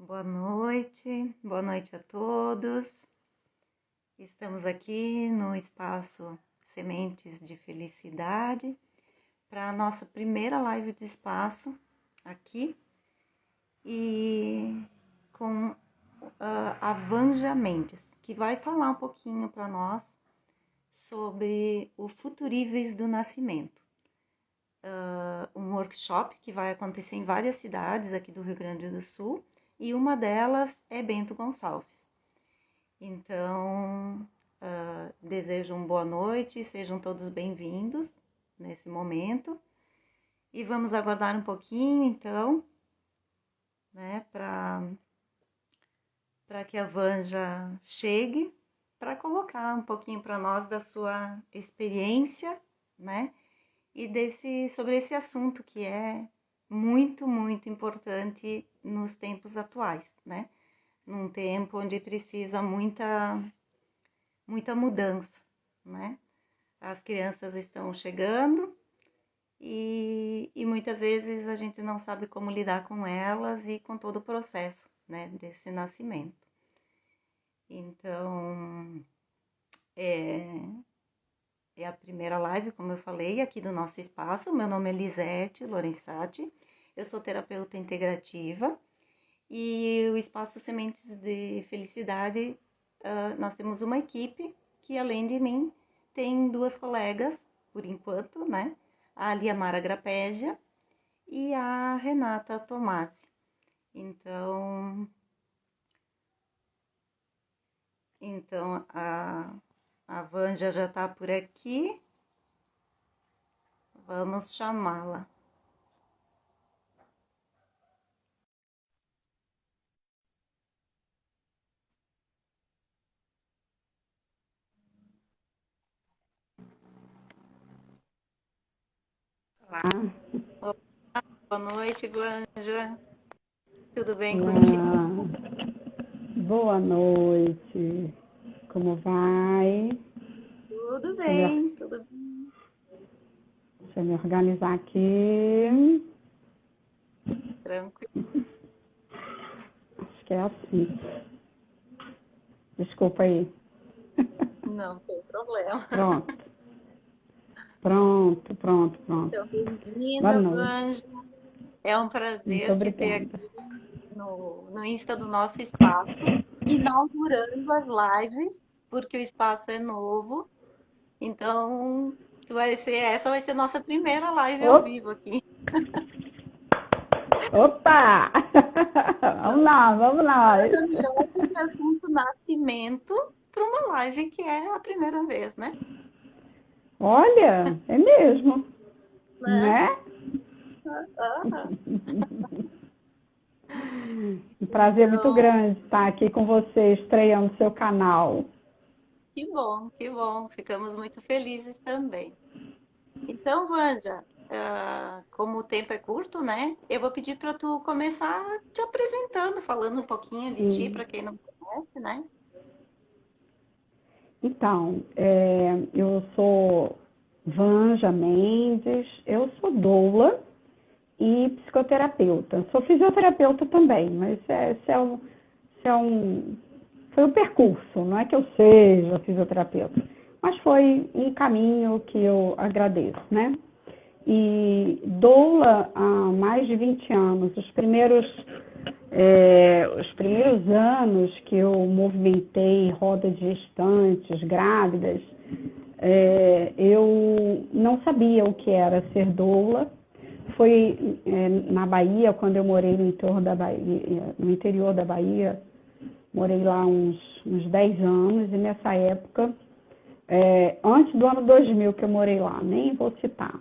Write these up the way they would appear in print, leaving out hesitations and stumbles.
Boa noite a todos. Estamos aqui no espaço Sementes de Felicidade para a nossa primeira live do espaço aqui e com a Vanja Mendes, que vai falar um pouquinho para nós sobre o Futuríveis do Nascimento. Um workshop que vai acontecer em várias cidades aqui do Rio Grande do Sul e uma delas é Bento Gonçalves. Então, desejo uma boa noite, sejam todos bem-vindos nesse momento e vamos aguardar um pouquinho, então, né, para que a Vanja chegue, para colocar um pouquinho para nós da sua experiência, né, e sobre esse assunto que é muito, muito importante nos tempos atuais, né? Num tempo onde precisa muita mudança, né? As crianças estão chegando e muitas vezes a gente não sabe como lidar com elas e com todo o processo, né, desse nascimento. Então, é a primeira live, como eu falei, aqui do nosso espaço. Meu nome é Lisete Lorenzati, eu sou terapeuta integrativa e o Espaço Sementes de Felicidade, nós temos uma equipe que, além de mim, tem duas colegas, por enquanto, né? A Liamara Grapégia e a Renata Tomasi. Então a Vanja já está por aqui. Vamos chamá-la. Olá. Boa noite, Vanja. Tudo bem contigo? Boa noite. Como vai? Tudo bem, tudo bem. Deixa eu me organizar aqui. Tranquilo. Acho que é assim. Desculpa aí. Não tem problema. Pronto. Então, Boa bem-vinda, noite. Vanja. É um Muito prazer te ter obrigada. aqui no Insta do nosso espaço, inaugurando as lives, porque o espaço é novo. Então, essa vai ser nossa primeira live ao Opa! vivo aqui. Opa! Vamos lá. Nada melhor do que assunto nascimento para uma live que é a primeira vez, né? Olha, é mesmo, Né? né? Aham. Um prazer muito Então, grande estar aqui com você, estreando seu canal. que bom, que bom. Ficamos muito felizes também. Então, Vanja, como o tempo é curto, né? Eu vou pedir para tu começar te apresentando, falando um pouquinho de ti, Sim. para quem não conhece, né? Então, eu sou Vanja Mendes, eu sou doula e psicoterapeuta. Sou fisioterapeuta também, mas esse é foi o percurso, não é que eu seja fisioterapeuta, mas foi um caminho que eu agradeço, né? E doula há mais de 20 anos. Os primeiros anos que eu movimentei roda de gestantes, grávidas, eu não sabia o que era ser doula. Foi na Bahia, quando eu morei no interior da Bahia, morei lá uns 10 anos, e nessa época, antes do ano 2000 que eu morei lá, nem vou citar.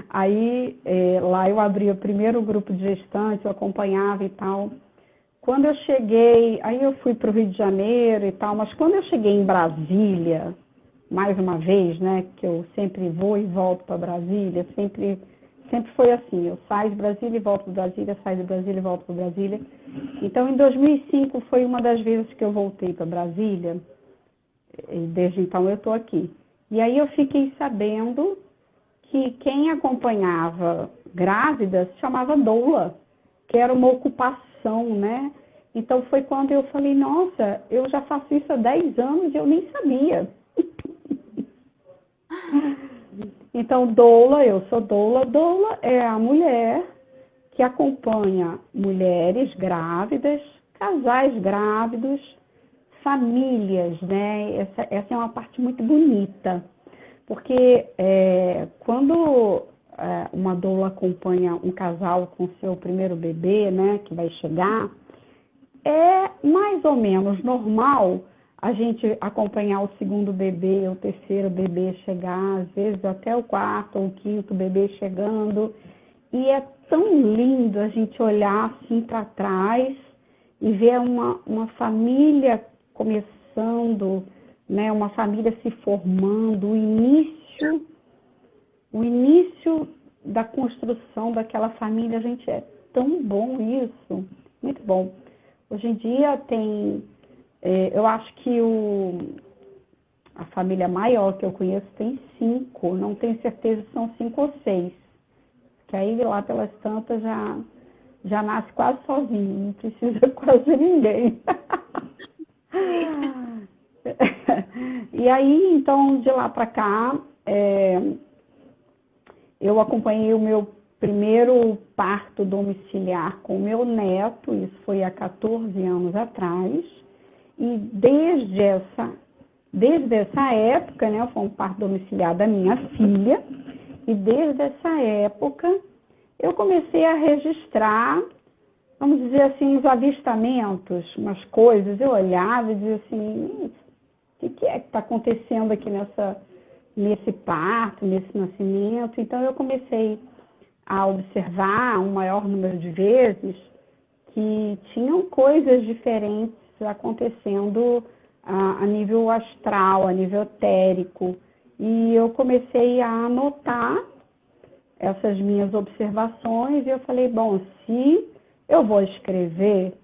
Aí, lá eu abri o primeiro grupo de gestantes, eu acompanhava e tal. Quando eu cheguei, aí eu fui para o Rio de Janeiro e tal, mas quando eu cheguei em Brasília, mais uma vez, né, que eu sempre vou e volto para Brasília, sempre foi assim, eu saio de Brasília e volto para Brasília, saio de Brasília e volto para Brasília. Então, em 2005 foi uma das vezes que eu voltei para Brasília, e desde então eu estou aqui. E aí eu fiquei sabendo que quem acompanhava grávida se chamava doula, que era uma ocupação, né? Então foi quando eu falei, nossa, eu já faço isso há 10 anos e eu nem sabia. Então, doula, eu sou doula. Doula é a mulher que acompanha mulheres grávidas, casais grávidos, famílias, né? Essa é uma parte muito bonita, porque quando uma doula acompanha um casal com seu primeiro bebê, né, que vai chegar, é mais ou menos normal a gente acompanhar o segundo bebê, o terceiro bebê chegar, às vezes até o quarto ou o quinto bebê chegando. E é tão lindo a gente olhar assim para trás e ver uma família começando, né, uma família se formando, o início da construção daquela família, gente, é tão bom isso, muito bom. Hoje em dia eu acho que a família maior que eu conheço tem 5, não tenho certeza se são 5 ou 6, que aí lá pelas tantas já nasce quase sozinho, não precisa quase ninguém. E aí, então, de lá para cá, eu acompanhei o meu primeiro parto domiciliar com o meu neto, isso foi há 14 anos atrás, e desde essa época, né, foi um parto domiciliar da minha filha, e desde essa época eu comecei a registrar, vamos dizer assim, os avistamentos, umas coisas, eu olhava e dizia assim, o que é que está acontecendo aqui nesse parto, nesse nascimento? Então eu comecei a observar um maior número de vezes que tinham coisas diferentes acontecendo a nível astral, a nível etérico. E eu comecei a anotar essas minhas observações e eu falei, bom, se eu vou escrever,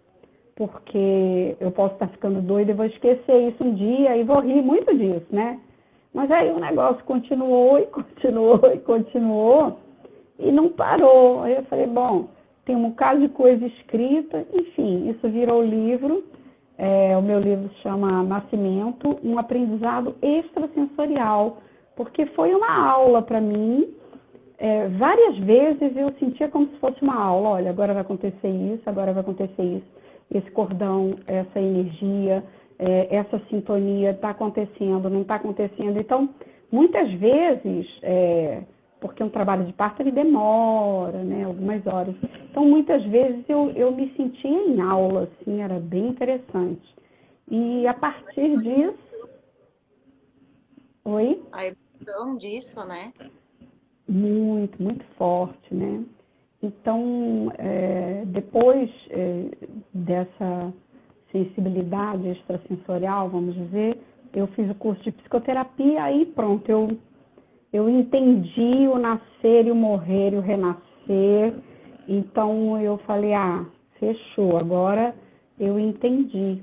porque eu posso estar ficando doida e vou esquecer isso um dia e vou rir muito disso, né? Mas aí o negócio continuou e continuou e continuou e não parou. Aí eu falei, bom, tem um bocado de coisa escrita, enfim, isso virou livro. O meu livro se chama Nascimento, um aprendizado extrasensorial, porque foi uma aula para mim. Várias vezes eu sentia como se fosse uma aula, olha, agora vai acontecer isso, agora vai acontecer isso, esse cordão, essa energia, essa sintonia está acontecendo, não está acontecendo. Então, muitas vezes, porque um trabalho de parto ele demora, né, algumas horas. Então, muitas vezes eu me sentia em aula, assim, era bem interessante. E a partir disso... Oi? A emoção disso, né? Muito, muito forte, né? Então, depois dessa sensibilidade extrasensorial, vamos dizer, eu fiz o curso de psicoterapia, aí pronto, eu entendi o nascer e o morrer e o renascer. Então eu falei, fechou, agora eu entendi.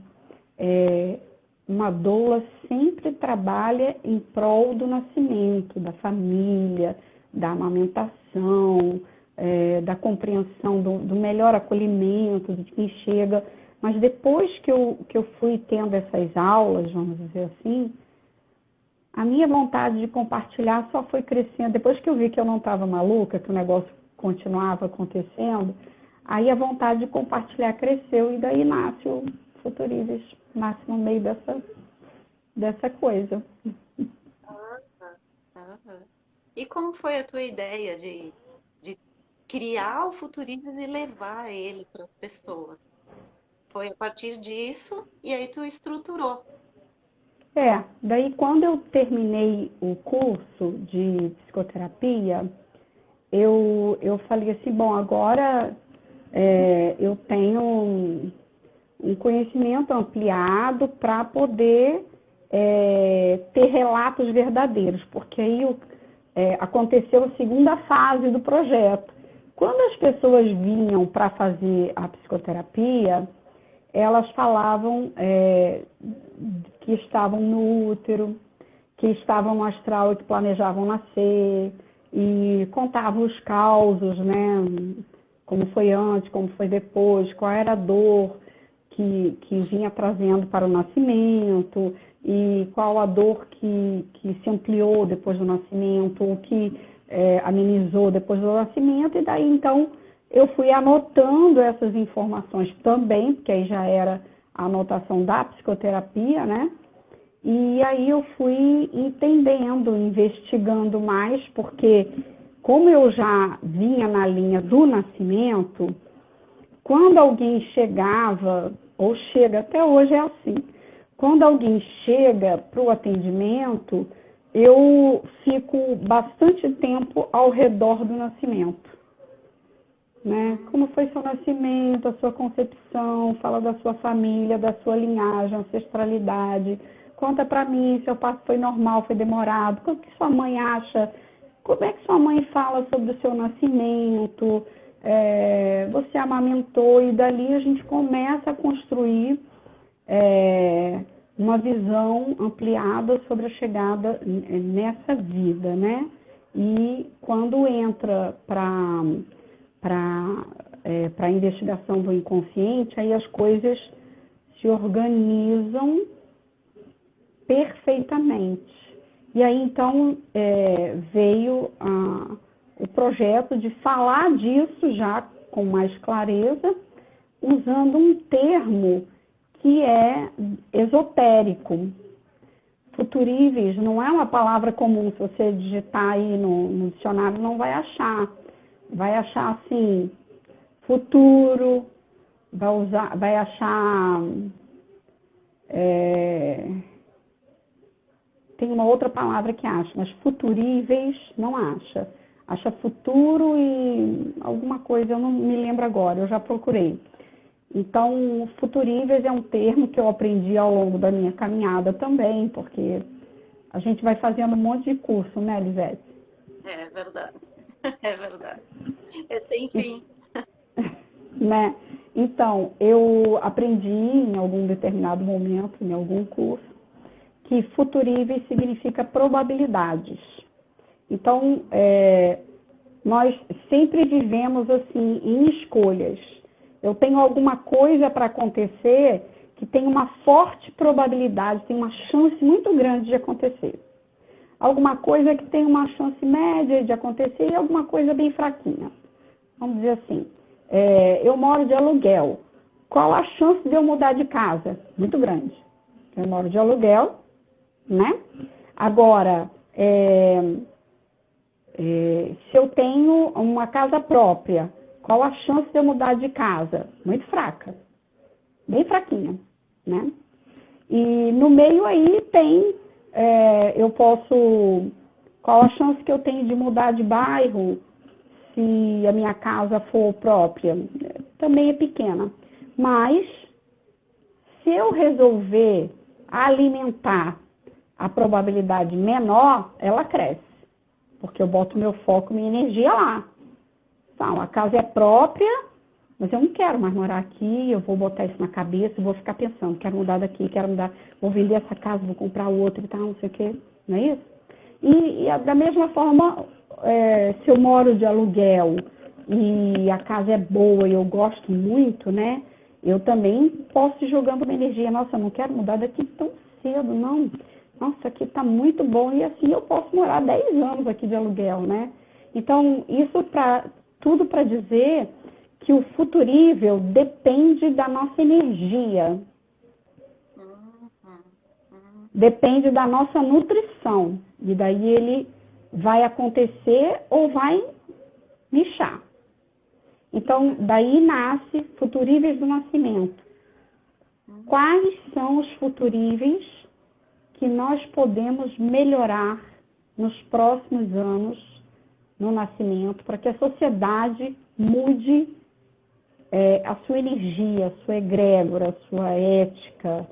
Uma doula sempre trabalha em prol do nascimento, da família, da amamentação, da compreensão do melhor acolhimento de quem chega. Mas depois que eu fui tendo essas aulas, vamos dizer assim, a minha vontade de compartilhar só foi crescendo. Depois que eu vi que eu não estava maluca, que o negócio continuava acontecendo, aí a vontade de compartilhar cresceu e daí nasce o Futurizes, nasce no meio dessa coisa. E como foi a tua ideia de criar o Futurizes e levar ele para as pessoas? Foi a partir disso e aí tu estruturou. Daí quando eu terminei o curso de psicoterapia, eu falei assim, bom, agora eu tenho um conhecimento ampliado para poder ter relatos verdadeiros, porque aí aconteceu a segunda fase do projeto. Quando as pessoas vinham para fazer a psicoterapia, elas falavam que estavam no útero, que estavam no astral e que planejavam nascer, e contavam os causos, né, como foi antes, como foi depois, qual era a dor que vinha trazendo para o nascimento e qual a dor que se ampliou depois do nascimento, o que amenizou depois do nascimento, e daí então eu fui anotando essas informações também, porque aí já era a anotação da psicoterapia, né? E aí eu fui entendendo, investigando mais, porque como eu já vinha na linha do nascimento, quando alguém chegava, ou chega, até hoje é assim, quando alguém chega para o atendimento, eu fico bastante tempo ao redor do nascimento. Né? Como foi seu nascimento, a sua concepção, fala da sua família, da sua linhagem, ancestralidade. Conta para mim, seu parto foi normal, foi demorado, o que sua mãe acha, como é que sua mãe fala sobre o seu nascimento, você amamentou, e dali a gente começa a construir uma visão ampliada sobre a chegada nessa vida, né? E quando entra para a investigação do inconsciente, aí as coisas se organizam perfeitamente. E aí, então, veio o projeto de falar disso já com mais clareza, usando um termo que é esotérico. Futuríveis não é uma palavra comum, se você digitar aí no dicionário não vai achar. Vai achar assim, futuro, vai achar... tem uma outra palavra que acha, mas futuríveis não acha. Acha futuro e alguma coisa, eu não me lembro agora, eu já procurei. Então, futuríveis é um termo que eu aprendi ao longo da minha caminhada também, porque a gente vai fazendo um monte de curso, né, Lisete? É verdade, é verdade. É sem fim. Né? Então, eu aprendi em algum determinado momento, em algum curso, que futuríveis significa probabilidades. Então, nós sempre vivemos assim em escolhas. Eu tenho alguma coisa para acontecer que tem uma forte probabilidade, tem uma chance muito grande de acontecer. Alguma coisa que tem uma chance média de acontecer e alguma coisa bem fraquinha. Vamos dizer assim, eu moro de aluguel. Qual a chance de eu mudar de casa? Muito grande. Eu moro de aluguel, né? Agora, se eu tenho uma casa própria, qual a chance de eu mudar de casa? Muito fraca, bem fraquinha, né? E no meio aí tem, qual a chance que eu tenho de mudar de bairro se a minha casa for própria? Também é pequena, mas se eu resolver alimentar a probabilidade menor, ela cresce, porque eu boto meu foco, minha energia lá. Então, a casa é própria, mas eu não quero mais morar aqui, eu vou botar isso na cabeça e vou ficar pensando, quero mudar daqui, quero mudar, vou vender essa casa, vou comprar outra e tal, não sei o quê, não é isso? E da mesma forma, se eu moro de aluguel e a casa é boa e eu gosto muito, né? Eu também posso ir jogando uma energia, nossa, eu não quero mudar daqui tão cedo, não. Nossa, aqui está muito bom, e assim eu posso morar 10 anos aqui de aluguel, né? Então, isso tudo para dizer que o futurível depende da nossa energia. Depende da nossa nutrição. E daí ele vai acontecer ou vai mixar. Então, daí nasce futuríveis do nascimento. Quais são os futuríveis que nós podemos melhorar nos próximos anos no nascimento, para que a sociedade mude a sua energia, a sua egrégora, a sua ética,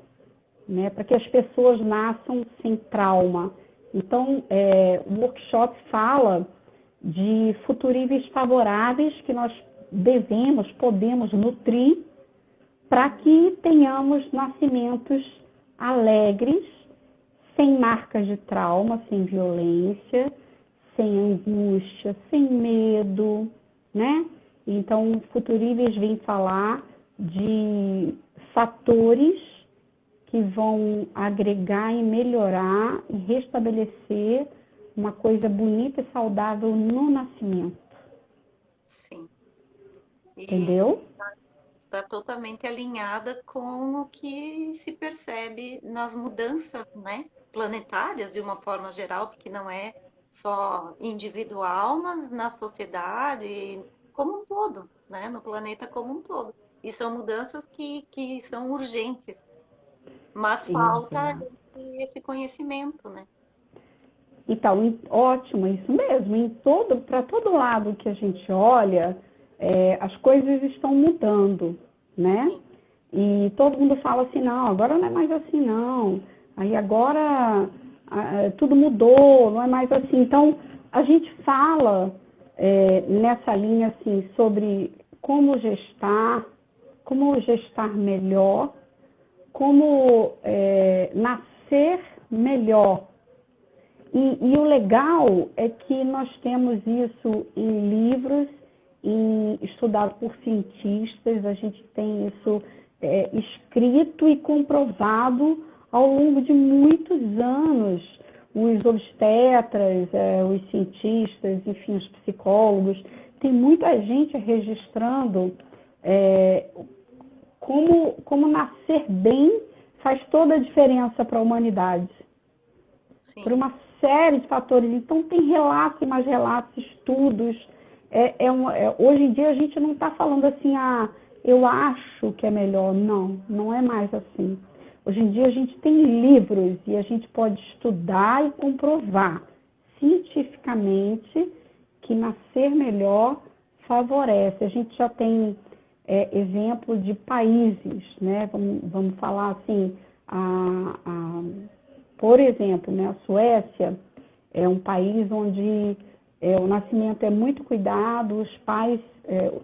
né? Para que as pessoas nasçam sem trauma. Então, o workshop fala de futuríveis favoráveis que nós podemos nutrir para que tenhamos nascimentos alegres, sem marcas de trauma, sem violência, sem angústia, sem medo, né? Então, Futuríveis vem falar de fatores que vão agregar e melhorar e restabelecer uma coisa bonita e saudável no nascimento. Sim. E Entendeu? está totalmente alinhada com o que se percebe nas mudanças, né, planetárias de uma forma geral, porque não é só individual, mas na sociedade como um todo, né, no planeta como um todo. E são mudanças que são urgentes, mas falta Exato. esse conhecimento, né? Então, ótimo, isso mesmo. Para todo lado que a gente olha, as coisas estão mudando, né? Sim, E todo mundo fala assim, não, agora não é mais assim, não. Aí agora tudo mudou, não é mais assim. Então, a gente fala nessa linha assim sobre como gestar melhor, como nascer melhor. E o legal é que nós temos isso em livros, estudado por cientistas, a gente tem isso escrito e comprovado ao longo de muitos anos. Os obstetras, os cientistas, enfim, os psicólogos, tem muita gente registrando como nascer bem faz toda a diferença para a humanidade. Por sim. uma série de fatores. Então, tem relatos e mais relatos, estudos. Hoje em dia, a gente não está falando assim, eu acho que é melhor. Não, não é mais assim. Hoje em dia, a gente tem livros e a gente pode estudar e comprovar cientificamente que nascer melhor favorece. A gente já tem exemplo de países, né? Vamos falar assim, por exemplo, né, a Suécia é um país onde o nascimento é muito cuidado, os pais,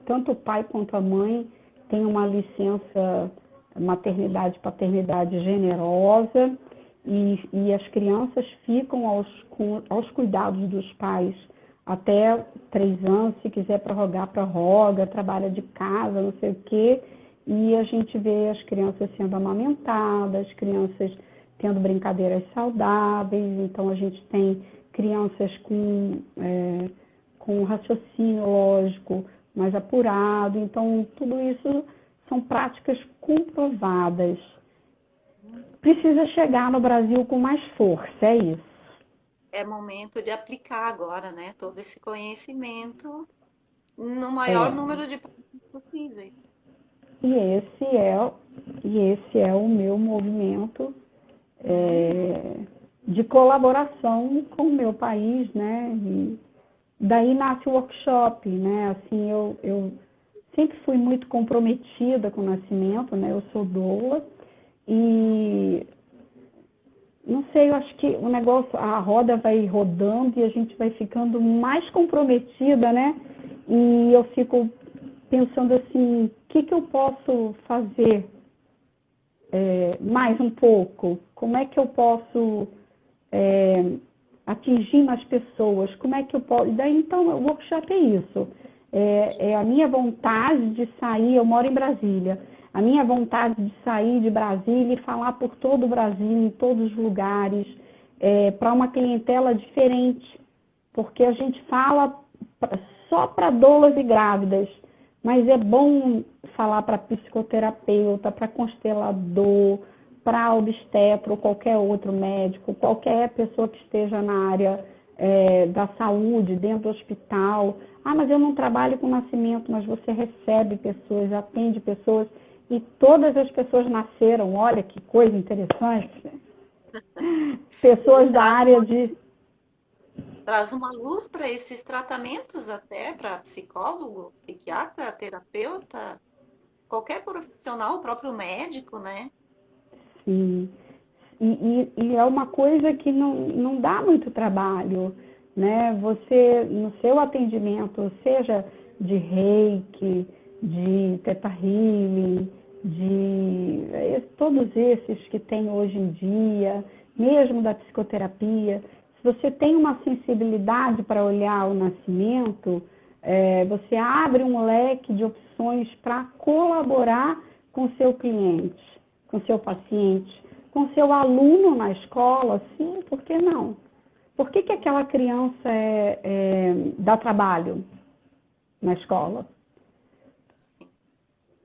tanto o pai quanto a mãe, têm uma licença maternidade e paternidade generosa e as crianças ficam aos cuidados dos pais até 3 anos, se quiser prorrogar, prorroga, trabalha de casa, não sei o quê, e a gente vê as crianças sendo amamentadas, as crianças tendo brincadeiras saudáveis, então a gente tem crianças com raciocínio lógico mais apurado, então tudo isso são práticas comprovadas. Precisa chegar no Brasil com mais força, é isso. É momento de aplicar agora, né, todo esse conhecimento no maior É. número de países possíveis. E esse é o meu movimento de colaboração com o meu país, né? E daí nasce o workshop, né? Assim, eu sempre fui muito comprometida com o nascimento, né? Eu sou doula e não sei, eu acho que o negócio, a roda vai rodando e a gente vai ficando mais comprometida, né? E eu fico pensando assim, o que eu posso fazer mais um pouco? Como é que eu posso atingir mais pessoas? Como é que eu posso... E daí, então, o workshop é isso. É a minha vontade de sair, eu moro em Brasília, a minha vontade de sair de Brasília e falar por todo o Brasil, em todos os lugares, para uma clientela diferente, porque a gente fala só para doulas e grávidas, mas é bom falar para psicoterapeuta, para constelador, para obstetra ou qualquer outro médico, qualquer pessoa que esteja na área da saúde, dentro do hospital. Ah, mas eu não trabalho com nascimento, mas você recebe pessoas, atende pessoas, e todas as pessoas nasceram, olha que coisa interessante. Pessoas da área de... Traz uma luz para esses tratamentos até para psicólogo, psiquiatra, terapeuta, qualquer profissional, o próprio médico, né? Sim. E é uma coisa que não dá muito trabalho, né? Você, no seu atendimento, seja de reiki, de teta healing, todos esses que tem hoje em dia, mesmo da psicoterapia, se você tem uma sensibilidade para olhar o nascimento, Você abre um leque de opções para colaborar com o seu cliente, com o seu paciente, com o seu aluno na escola. Sim, por que não? Por que aquela criança dá trabalho na escola?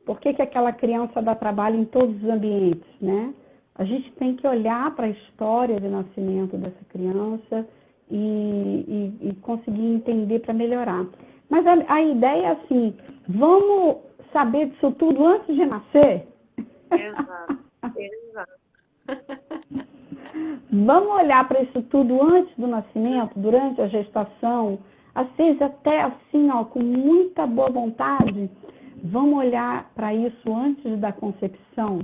Por que aquela criança dá trabalho em todos os ambientes, né? A gente tem que olhar para a história de nascimento dessa criança e conseguir entender para melhorar. Mas a ideia é assim, vamos saber disso tudo antes de nascer? Exato, exato. Vamos olhar para isso tudo antes do nascimento, durante a gestação, às vezes até assim, ó, com muita boa vontade. Vamos olhar para isso antes da concepção,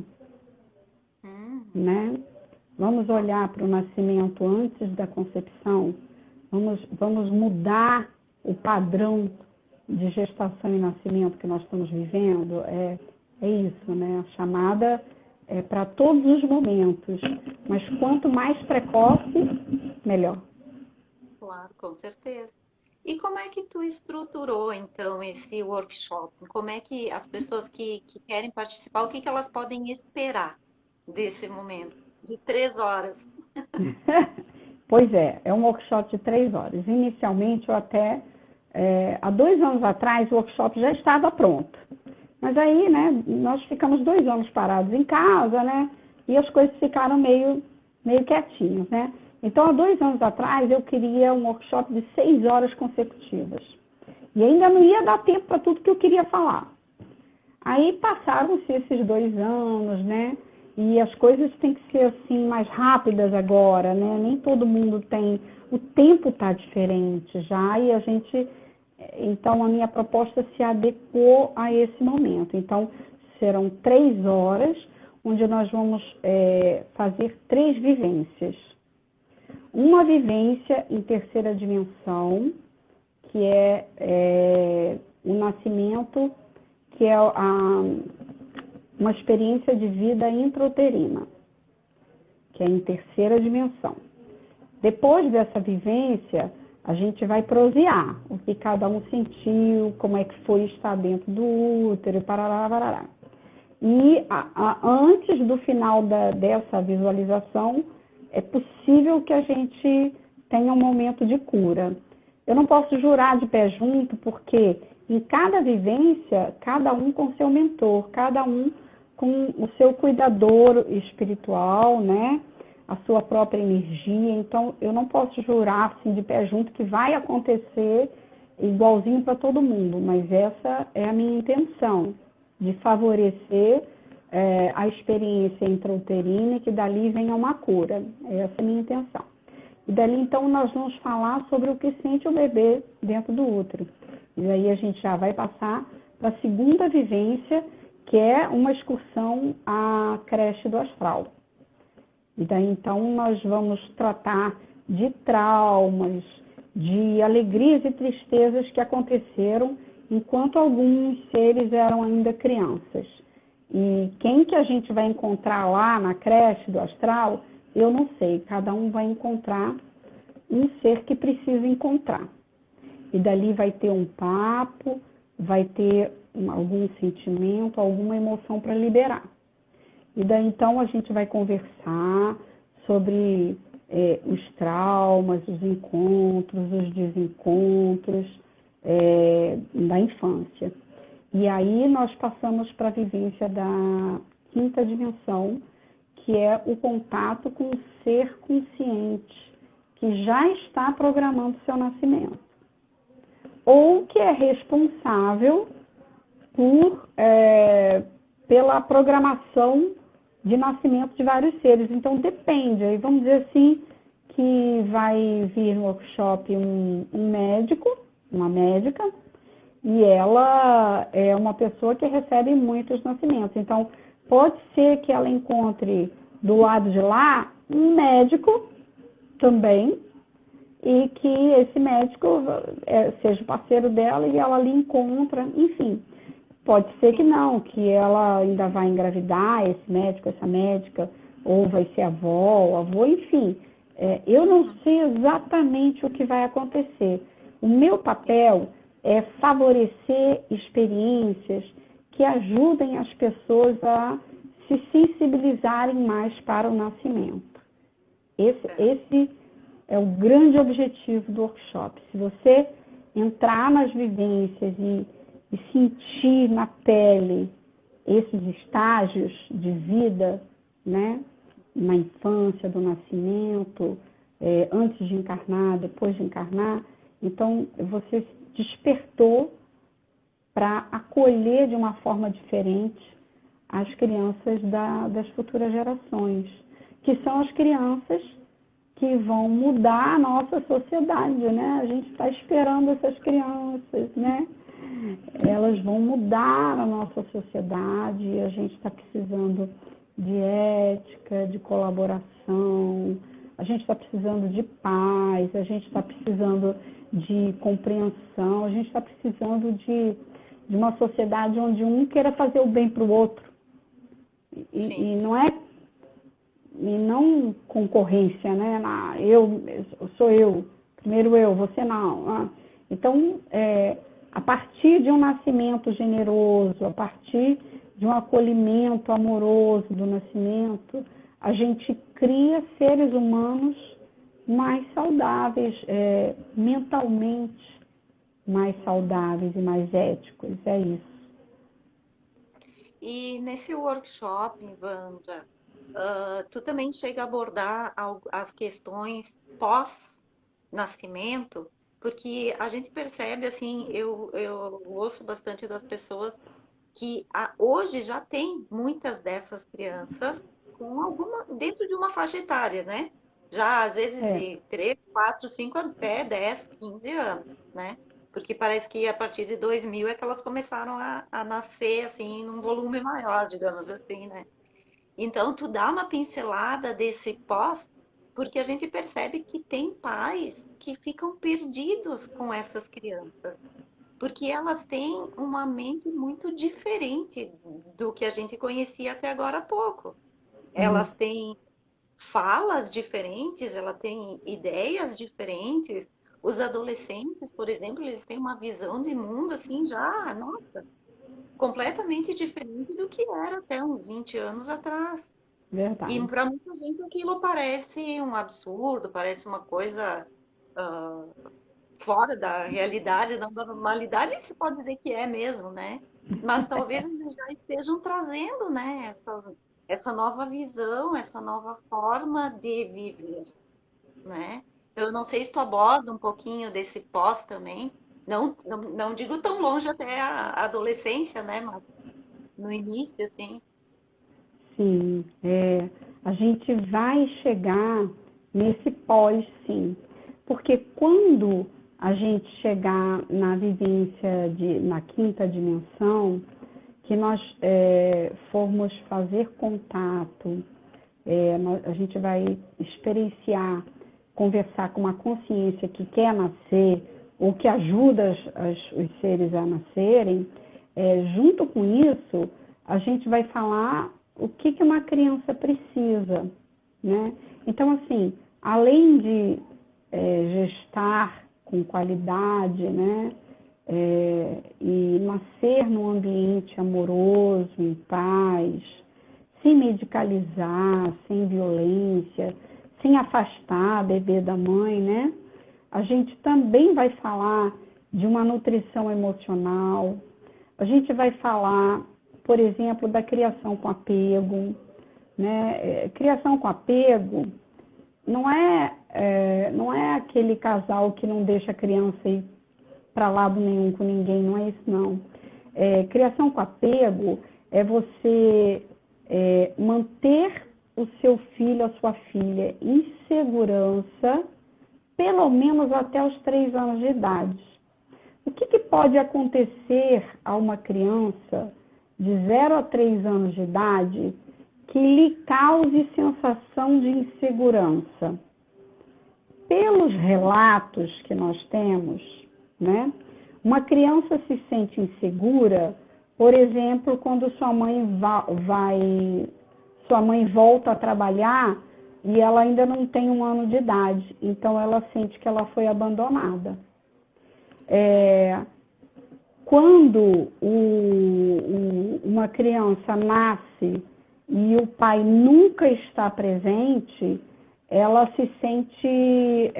né? Vamos olhar para o nascimento antes da concepção. Vamos mudar o padrão de gestação e nascimento que nós estamos vivendo. É isso, né? A chamada é para todos os momentos. Mas quanto mais precoce, melhor. Claro, com certeza. E como é que tu estruturou, então, esse workshop? Como é que as pessoas que querem participar, o que elas podem esperar desse momento de 3 horas? Pois é um workshop de 3 horas. Inicialmente, há 2 anos atrás, o workshop já estava pronto. Mas aí, né, nós ficamos 2 anos parados em casa, né, e as coisas ficaram meio quietinhas, né. Então, há 2 anos atrás, eu queria um workshop de 6 horas consecutivas. E ainda não ia dar tempo para tudo que eu queria falar. Aí passaram-se esses 2 anos, né? E as coisas têm que ser assim mais rápidas agora, né? Nem todo mundo tem. O tempo está diferente já e então a minha proposta se adequou a esse momento. Então serão 3 horas onde nós vamos fazer 3 vivências. Uma vivência em terceira dimensão, que é o nascimento, que é uma experiência de vida intrauterina, que é em terceira dimensão. Depois dessa vivência, a gente vai prosear o que cada um sentiu, como é que foi estar dentro do útero, parará, parará. E antes do final dessa visualização, é possível que a gente tenha um momento de cura. Eu não posso jurar de pé junto, porque em cada vivência, cada um com seu mentor, cada um com o seu cuidador espiritual, né? A sua própria energia. Então, eu não posso jurar assim, de pé junto que vai acontecer igualzinho para todo mundo, mas essa é a minha intenção, de favorecer a experiência intrauterina e que dali venha uma cura. Essa é a minha intenção. E dali, então, nós vamos falar sobre o que sente o bebê dentro do útero. E aí a gente já vai passar para a segunda vivência, que é uma excursão à creche do astral. E daí, então, nós vamos tratar de traumas, de alegrias e tristezas que aconteceram enquanto alguns seres eram ainda crianças. E quem que a gente vai encontrar lá na creche do astral, eu não sei. Cada um vai encontrar um ser que precisa encontrar. E dali vai ter um papo, vai ter algum sentimento, alguma emoção para liberar. E daí, então, a gente vai conversar sobre os traumas, os encontros, os desencontros da infância. E aí nós passamos para a vivência da quinta dimensão, que é o contato com o ser consciente, que já está programando o seu nascimento. Ou que é responsável pela programação de nascimento de vários seres. Então, depende. Aí vamos dizer assim, que vai vir no workshop um médico, uma médica, e ela é uma pessoa que recebe muitos nascimentos. Então, pode ser que ela encontre do lado de lá um médico também, e que esse médico seja parceiro dela e ela ali encontra, enfim. Pode ser que não, que ela ainda vai engravidar, esse médico, essa médica, ou vai ser avó, avô, enfim. Eu não sei exatamente o que vai acontecer. O meu papel favorecer experiências que ajudem as pessoas a se sensibilizarem mais para o nascimento. Esse é o grande objetivo do workshop. Se você entrar nas vivências e sentir na pele esses estágios de vida, né? Na infância, do nascimento, antes de encarnar, depois de encarnar, então você despertou para acolher de uma forma diferente as crianças das futuras gerações, que são as crianças que vão mudar a nossa sociedade, né? A gente está esperando essas crianças, né? Elas vão mudar a nossa sociedade, a gente está precisando de ética, de colaboração, a gente está precisando de paz, a gente está precisando de compreensão, a gente está precisando de uma sociedade onde um queira fazer o bem para o outro. E não concorrência, né? Sou eu, primeiro eu, você não. Então, a partir de um nascimento generoso, a partir de um acolhimento amoroso do nascimento, a gente cria seres humanos mais saudáveis, mentalmente mais saudáveis e mais éticos, é isso. E nesse workshop, Wanda, tu também chega a abordar as questões pós-nascimento, porque a gente percebe, assim, eu ouço bastante das pessoas que hoje já tem muitas dessas crianças dentro de uma faixa etária, né? Já às vezes de 3, 4, 5 até 10, 15 anos, né? Porque parece que a partir de 2000 é que elas começaram a nascer, assim, num volume maior, digamos assim, né? Então, tu dá uma pincelada desse pós, porque a gente percebe que tem pais que ficam perdidos com essas crianças, porque elas têm uma mente muito diferente do que a gente conhecia até agora há pouco. Elas têm falas diferentes, ela tem ideias diferentes. Os adolescentes, por exemplo, eles têm uma visão de mundo assim já, nossa, completamente diferente do que era até uns 20 anos atrás. E Verdade. para muita gente aquilo parece um absurdo, parece uma coisa fora da realidade, da normalidade, se pode dizer que é mesmo, né? Mas talvez eles já estejam trazendo, né, essa nova visão, essa nova forma de viver, né? Eu não sei se tu aborda um pouquinho desse pós também. Não digo tão longe até a adolescência, né? Mas no início, assim. Sim, a gente vai chegar nesse pós, sim. Porque quando a gente chegar na vivência na quinta dimensão, que nós formos fazer contato, a gente vai experienciar, conversar com uma consciência que quer nascer ou que ajuda os seres a nascerem, junto com isso, a gente vai falar o que uma criança precisa, né? Então, assim, além de gestar com qualidade, né? E nascer num ambiente amoroso, em paz, sem medicalizar, sem violência, sem afastar bebê da mãe, né? A gente também vai falar de uma nutrição emocional, a gente vai falar, por exemplo, da criação com apego, né? Criação com apego não é aquele casal que não deixa a criança ir para lado nenhum com ninguém, não é isso não. Criação com apego é você manter o seu filho, a sua filha em segurança, pelo menos até os 3 anos de idade. O que pode acontecer a uma criança de 0 a 3 anos de idade que lhe cause sensação de insegurança? Pelos relatos que nós temos, né? Uma criança se sente insegura, por exemplo, quando sua mãe volta a trabalhar e ela ainda não tem 1 ano de idade, então ela sente que ela foi abandonada. quando uma criança nasce e o pai nunca está presente, ela se sente,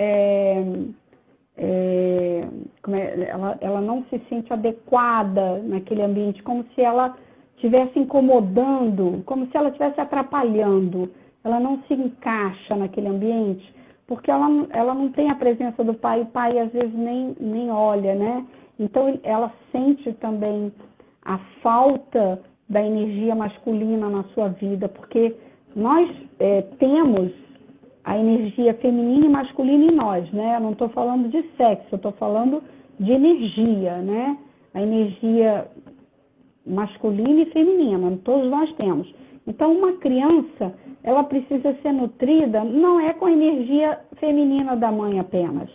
ela não se sente adequada naquele ambiente, como se ela estivesse incomodando, como se ela estivesse atrapalhando. Ela não se encaixa naquele ambiente, porque ela não tem a presença do pai, o pai às vezes nem olha, né? Então ela sente também a falta da energia masculina na sua vida, porque nós temos a energia feminina e masculina em nós, né? Eu não estou falando de sexo, eu estou falando de energia, né? A energia masculina e feminina, todos nós temos. Então, uma criança, ela precisa ser nutrida, não é com a energia feminina da mãe apenas.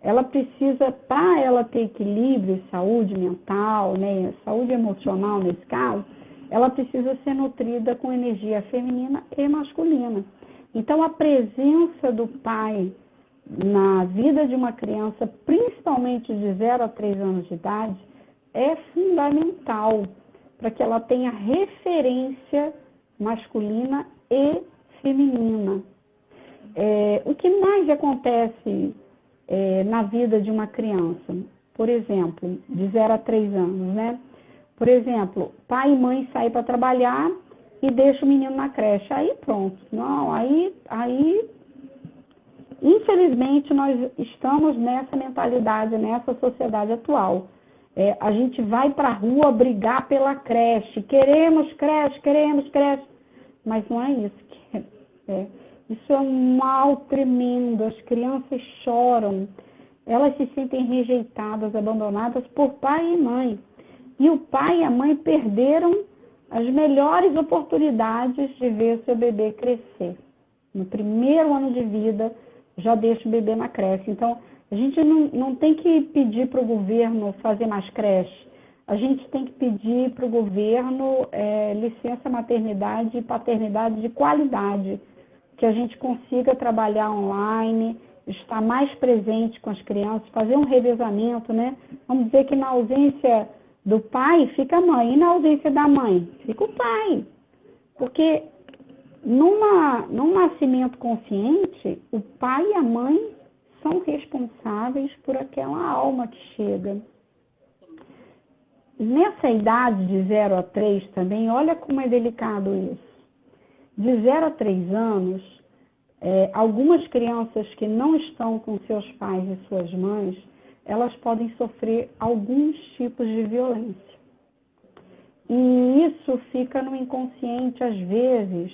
Ela precisa, para ela ter equilíbrio, saúde mental, né, saúde emocional nesse caso, ela precisa ser nutrida com energia feminina e masculina. Então, a presença do pai na vida de uma criança, principalmente de 0 a 3 anos de idade, é fundamental para que ela tenha referência masculina e feminina. O que mais acontece na vida de uma criança? Por exemplo, de 0 a 3 anos, né? Por exemplo, pai e mãe saem para trabalhar e deixam o menino na creche. Aí pronto. Não, aí infelizmente nós estamos nessa mentalidade, nessa sociedade atual. A gente vai para a rua brigar pela creche. Queremos creche, queremos creche. Mas não é isso que é. Isso é um mal tremendo. As crianças choram. Elas se sentem rejeitadas, abandonadas por pai e mãe. E o pai e a mãe perderam as melhores oportunidades de ver seu bebê crescer. No primeiro ano de vida, já deixa o bebê na creche. Então, a gente não tem que pedir para o governo fazer mais creche. A gente tem que pedir para o governo licença maternidade e paternidade de qualidade, que a gente consiga trabalhar online, estar mais presente com as crianças, fazer um revezamento, né? Vamos dizer que na ausência do pai fica a mãe, e na ausência da mãe fica o pai. Porque num nascimento consciente, o pai e a mãe são responsáveis por aquela alma que chega. Nessa idade de 0 a 3 também, olha como é delicado isso. De 0 a 3 anos, algumas crianças que não estão com seus pais e suas mães, elas podem sofrer alguns tipos de violência. E isso fica no inconsciente, às vezes,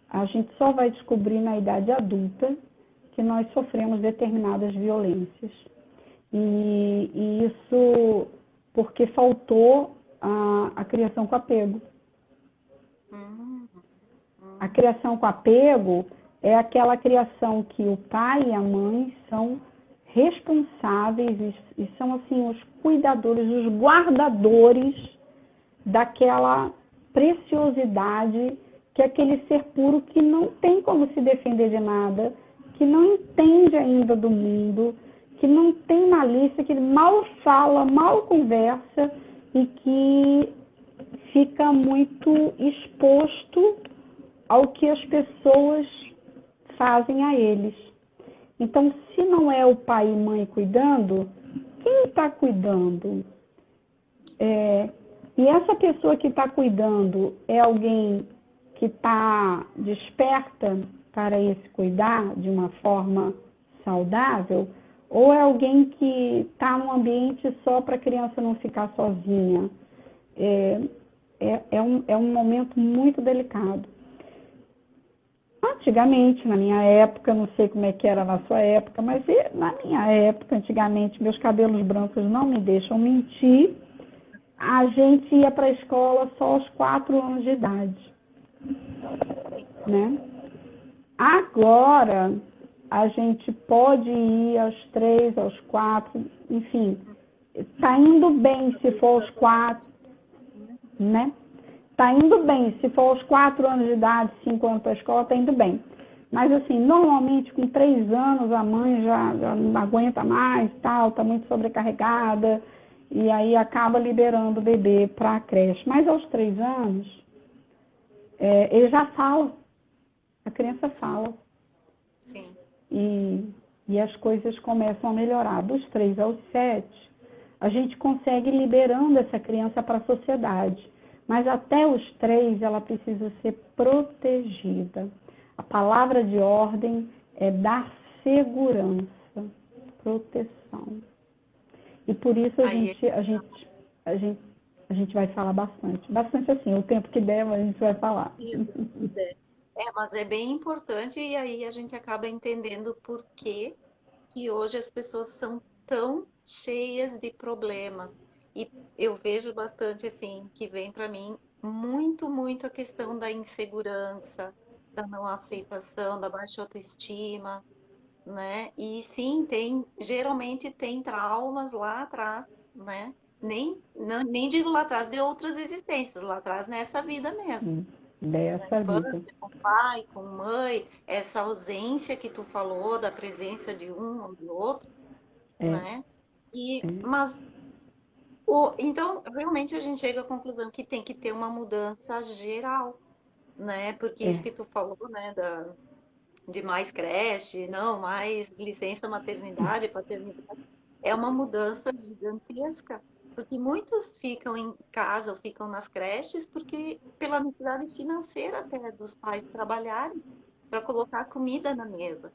a gente só vai descobrir na idade adulta que nós sofremos determinadas violências. E isso porque faltou a criação com apego. A criação com apego é aquela criação que o pai e a mãe são responsáveis e são assim os cuidadores, os guardadores daquela preciosidade que é aquele ser puro que não tem como se defender de nada, que não entende ainda do mundo, que não tem malícia, que mal fala, mal conversa e que fica muito exposto ao que as pessoas fazem a eles. Então, se não é o pai e mãe cuidando, quem está cuidando? E essa pessoa que está cuidando é alguém que está desperta para esse cuidar de uma forma saudável, ou é alguém que está num ambiente só para a criança não ficar sozinha? É um momento muito delicado. Antigamente, na minha época, não sei como é que era na sua época, mas na minha época, antigamente, meus cabelos brancos não me deixam mentir, a gente ia para a escola só aos 4 anos de idade, né? Agora, a gente pode ir aos 3, aos 4, enfim, está indo bem se for aos 4, né? Está indo bem, se for aos 4 anos de idade, 5 anos para a escola, está indo bem. Mas assim, normalmente com 3 anos a mãe já não aguenta mais, tal, está muito sobrecarregada. e aí acaba liberando o bebê para a creche. Mas aos 3 anos, ele já fala, a criança fala. Sim. E as coisas começam a melhorar. Dos 3 aos 7, a gente consegue ir liberando essa criança para a sociedade. Mas até os 3, ela precisa ser protegida. A palavra de ordem é dar segurança, proteção. E por isso a gente vai falar bastante. Bastante assim, o tempo que der, a gente vai falar. Mas é bem importante e aí a gente acaba entendendo por que hoje as pessoas são tão cheias de problemas. E eu vejo bastante assim, que vem para mim muito, muito a questão da insegurança, da não aceitação, da baixa autoestima, né? E sim, geralmente tem traumas lá atrás, né? Nem digo lá atrás de outras existências, lá atrás nessa vida mesmo. Na Dessa vida. infância, com pai, com mãe, essa ausência que tu falou da presença de um ou do outro, né? Mas então realmente a gente chega à conclusão que tem que ter uma mudança geral, né? Porque isso que tu falou, né, de mais creche, não, mais licença maternidade, paternidade, é uma mudança gigantesca, porque muitos ficam em casa ou ficam nas creches porque pela necessidade financeira até dos pais trabalharem para colocar comida na mesa,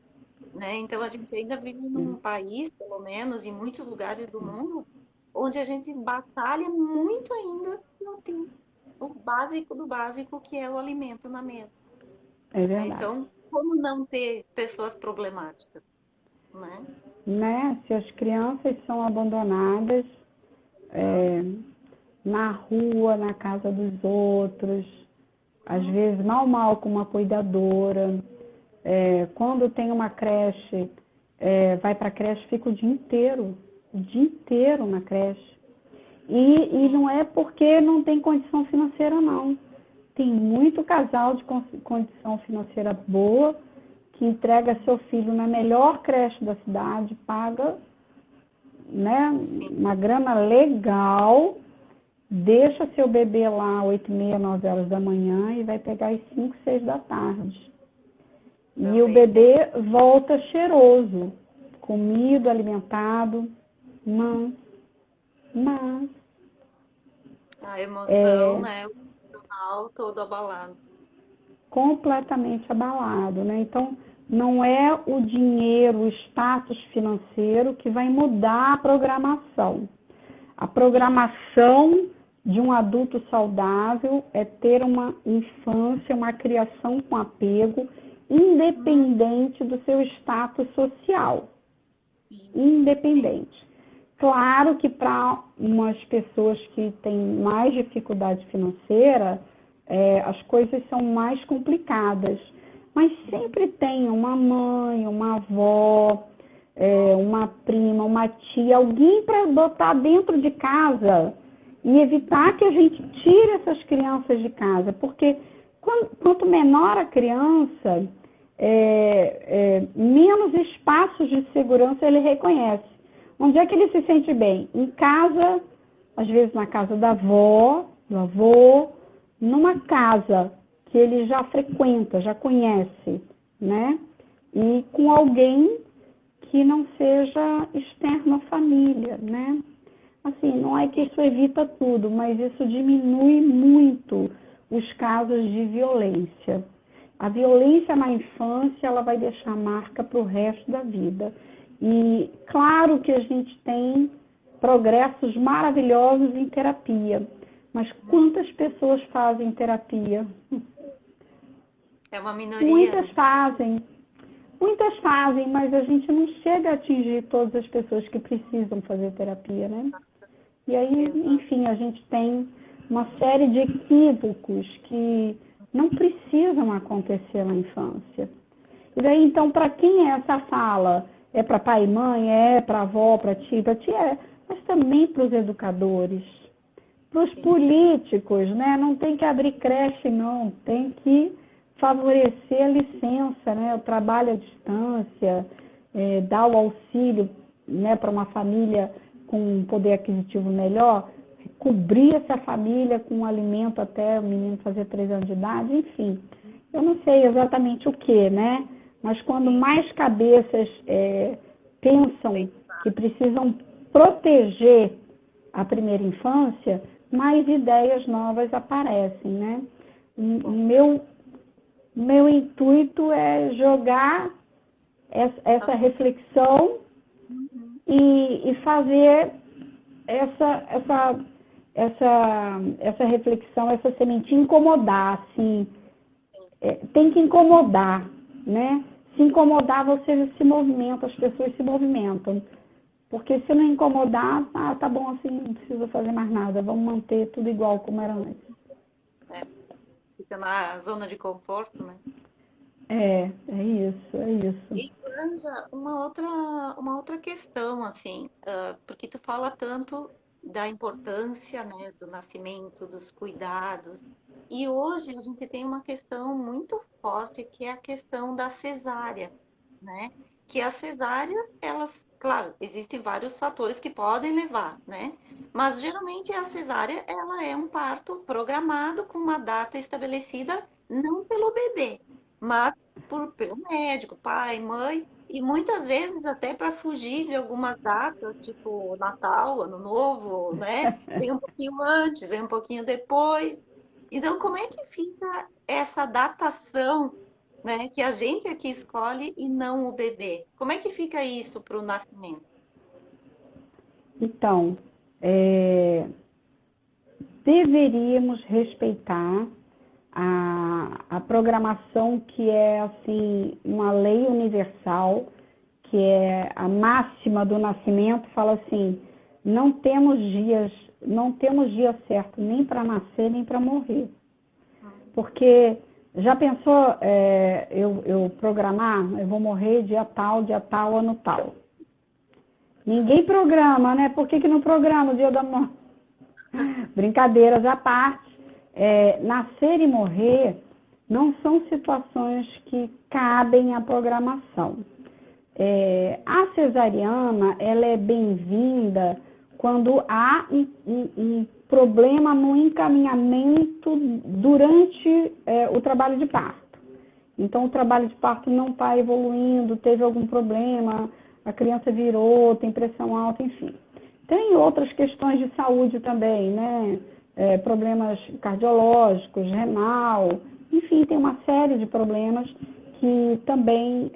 né? Então a gente ainda vive num país, pelo menos em muitos lugares do mundo, onde a gente batalha muito ainda não tem o básico do básico que é o alimento na mesa, É né? verdade. Então, como não ter pessoas problemáticas, né? Se as crianças são abandonadas na rua, na casa dos outros, às vezes mal com uma cuidadora, quando tem uma creche, vai para a creche, fica o dia inteiro na creche. E não é porque não tem condição financeira, não. Tem muito casal de condição financeira boa que entrega seu filho na melhor creche da cidade, paga, né, uma grana legal, deixa seu bebê lá 8h30, 9h da manhã e vai pegar às 5, 6 da tarde. E o bebê volta cheiroso, comido, alimentado, mas a emoção, né, o emocional todo abalado. Completamente abalado, né? Então, não é o dinheiro, o status financeiro que vai mudar a programação. A programação de um adulto saudável é ter uma infância, uma criação com apego, independente do seu status social. Independente. Claro que para umas pessoas que têm mais dificuldade financeira, as coisas são mais complicadas. Mas sempre tem uma mãe, uma avó, uma prima, uma tia, alguém para botar dentro de casa e evitar que a gente tire essas crianças de casa. Porque quanto menor a criança, menos espaços de segurança ele reconhece. Onde é que ele se sente bem? Em casa, às vezes na casa da avó, do avô, numa casa que ele já frequenta, já conhece, né? E com alguém que não seja externo à família, né? Assim, não é que isso evita tudo, mas isso diminui muito os casos de violência. A violência na infância, ela vai deixar marca para o resto da vida. E claro que a gente tem progressos maravilhosos em terapia, mas quantas pessoas fazem terapia? É uma minoria. Muitas fazem, mas a gente não chega a atingir todas as pessoas que precisam fazer terapia, né? E aí, enfim, a gente tem uma série de equívocos que não precisam acontecer na infância. E daí, então, para quem é essa fala? É para pai e mãe? É para avó, para tia, mas também para os educadores, para os políticos, né? Não tem que abrir creche, não. Tem que favorecer a licença, né? O trabalho à distância, dar o auxílio, né, para uma família com um poder aquisitivo melhor, cobria-se a família com um alimento até o menino fazer 3 anos de idade, enfim. Eu não sei exatamente o que, né? Mas quando mais cabeças pensam que precisam proteger a primeira infância, mais ideias novas aparecem, né? O meu intuito é jogar essa reflexão e fazer essa reflexão, essa sementinha incomodar, assim. Tem que incomodar, né? Se incomodar, você se movimenta, as pessoas se movimentam. Porque se não incomodar, tá bom assim, não precisa fazer mais nada, vamos manter tudo igual como era antes. Fica na zona de conforto, né? É isso, é isso. E, Anja, uma outra questão, assim, porque tu fala tanto da importância, né, do nascimento, dos cuidados, e hoje a gente tem uma questão muito forte, que é a questão da cesárea, né? Que a cesárea, elas, claro, existem vários fatores que podem levar, né? Mas geralmente a cesárea, ela é um parto programado com uma data estabelecida, não pelo bebê, mas pelo médico, pai, mãe, e muitas vezes até para fugir de algumas datas, tipo Natal, Ano Novo, né? Vem um pouquinho antes, vem um pouquinho depois. Então, como é que fica essa datação, né, que a gente aqui escolhe e não o bebê? Como é que fica isso para o nascimento? Então, deveríamos respeitar a programação que é assim uma lei universal, que é a máxima do nascimento, fala assim, não temos dia certo nem para nascer nem para morrer. Porque já pensou eu programar, eu vou morrer dia tal, ano tal. Ninguém programa, né? Por que não programa o dia da morte? Brincadeiras à parte. Nascer e morrer não são situações que cabem à programação. A cesariana, ela é bem-vinda quando há um problema no encaminhamento durante o trabalho de parto. Então, o trabalho de parto não está evoluindo, teve algum problema, a criança virou, tem pressão alta, enfim. Tem outras questões de saúde também, né? Problemas cardiológicos, renal, enfim, tem uma série de problemas que também,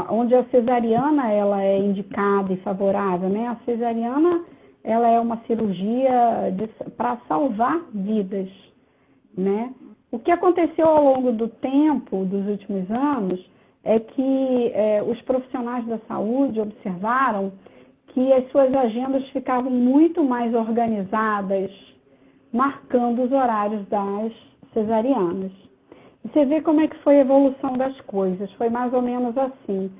onde a cesariana ela é indicada e favorável, né? A cesariana ela é uma cirurgia para salvar vidas, né? O que aconteceu ao longo do tempo, dos últimos anos, é que os profissionais da saúde observaram que as suas agendas ficavam muito mais organizadas, marcando os horários das cesarianas. E você vê como é que foi a evolução das coisas, foi mais ou menos assim.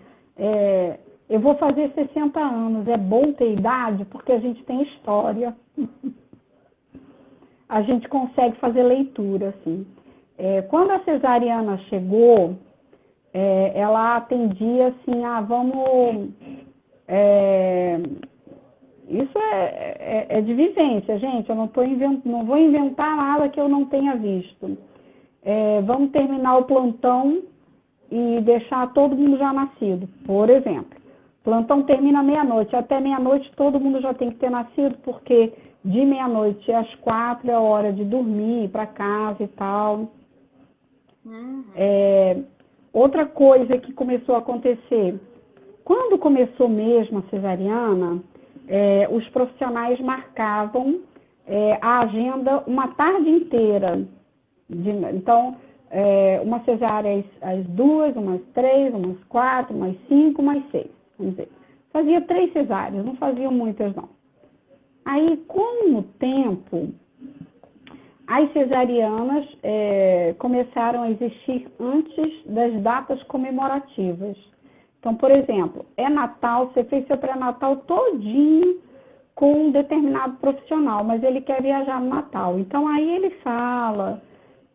Eu vou fazer 60 anos, é bom ter idade porque a gente tem história, a gente consegue fazer leitura, assim. Quando a cesariana chegou, ela atendia assim, vamos... isso é de vivência, gente. Eu não vou inventar nada que eu não tenha visto. Vamos terminar o plantão e deixar todo mundo já nascido, por exemplo. O plantão termina meia-noite. Até meia-noite todo mundo já tem que ter nascido, porque de meia-noite às 4 é a hora de dormir, ir para casa e tal. Outra coisa que começou a acontecer, quando começou mesmo a cesariana, os profissionais marcavam a agenda uma tarde inteira. Então, uma cesárea às 2, umas 3, umas 4, umas 5, umas 6. Vamos dizer. Fazia 3 cesáreas, não faziam muitas não. Aí, com o tempo, as cesarianas começaram a existir antes das datas comemorativas. Então, por exemplo, Natal, você fez seu pré-natal todinho com um determinado profissional, mas ele quer viajar no Natal. Então, aí ele fala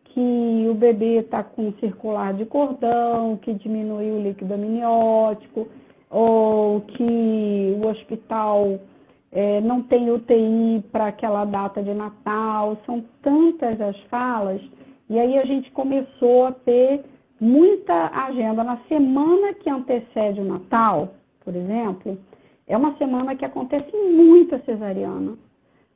que o bebê está com circular de cordão, que diminuiu o líquido amniótico. ou que o hospital não tem UTI para aquela data de Natal. São tantas as falas, e aí a gente começou a ter muita agenda. Na semana que antecede o Natal, por exemplo, é uma semana que acontece muita cesariana.